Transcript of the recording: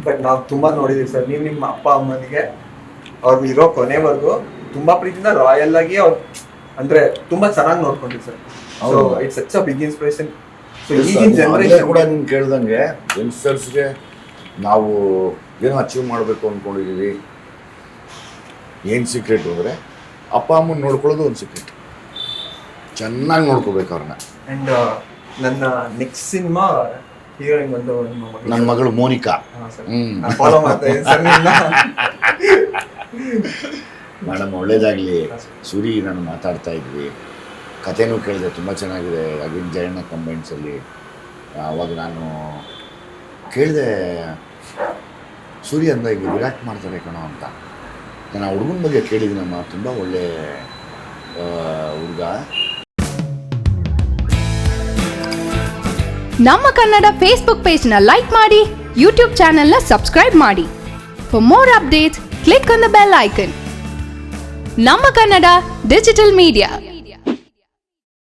But ನಾವು ತುಂಬಾ ನೋಡಿದೀವಿ ಸರ್. ನೀವು ನಿಮ್ಮ ಅಪ್ಪ ಅಮ್ಮನಿಗೆ ಅವ್ರು ಇರೋ ಕೊನೆವರೆಗೂ ತುಂಬಾ ಪ್ರೀತಿಯಿಂದ ರಾಯಲ್ ಆಗಿ ಅವ್ರು ಅಂದ್ರೆ ತುಂಬಾ ಚೆನ್ನಾಗಿ ನೋಡ್ಕೊಂಡ್ರಿ sir. So it's such a big inspiration. So ಈಗಿನ ಜನರೇಷನ್ ಕೂಡ ನೀನು ಕೇಳ್ದಂಗೆ ಯಂಗ್ಸ್ಟರ್ಸ್ಗೆ ನಾವು ಏನೋ ಅಚೀವ್ ಮಾಡಬೇಕು ಅಂದ್ಕೊಂಡಿದ್ದೀವಿ. ಏನು ಸೀಕ್ರೆಟ್ ಅಂದರೆ ಅಪ್ಪ ಅಮ್ಮನ ನೋಡ್ಕೊಳ್ಳೋದು ಒಂದು ಸೀಕ್ರೆಟ್. ಚೆನ್ನಾಗಿ ನೋಡ್ಕೋಬೇಕು ಅವ್ರನ್ನ. ಅಂಡ್ ನನ್ನ ನೆಕ್ಸ್ಟ್ ಸಿನಿಮಾ ಹೀರೋಯಿನ್ ಬಂದು ನನ್ನ ಮಗಳು ಮೋನಿಕಾ. ಫಾಲೋ ಮಾಡ್ತಾ ಇದ್ದೀನಿ ಸರ್ ನಿಮ್ಮನ್ನ. ಮೇಡಮ್ ಒಳ್ಳೇದಾಗಲಿ. ಸೂರಿ ನಾನು ಮಾತಾಡ್ತಾ ಇದ್ವಿ, ಕಥೆನೂ ಕೇಳಿದೆ, ತುಂಬ ಚೆನ್ನಾಗಿದೆ. ಅಗಿನ್ ಜಯಣ್ಣ ಕಂಬೈನ್ಸಲ್ಲಿ ಆವಾಗ ನಾನು ಕೇಳಿದೆ, ಸೂರ್ಯ ಅಂದ ಈಗ ವಿರಾಟ್ ಮಾಡ್ತಾರೆ ಕಣೋ ಅಂತ. ನಾನು ಆ ಹುಡುಗನ ಬಗ್ಗೆ ಕೇಳಿದ್ದೀನಮ್ಮ, ತುಂಬ ಒಳ್ಳೆ ಹುಡುಗ. ನಮ್ಮ ಕನ್ನಡ ಫೇಸ್ಬುಕ್ ಪೇಜ್ನ ಲೈಕ್ ಮಾಡಿ, ಯೂಟ್ಯೂಬ್ ಚಾನೆಲ್ನ ಸಬ್ಸ್ಕ್ರೈಬ್ ಮಾಡಿ. For more updates click on the bell icon. ನಮ್ಮ ಕನ್ನಡ ಡಿಜಿಟಲ್ ಮೀಡಿಯಾ.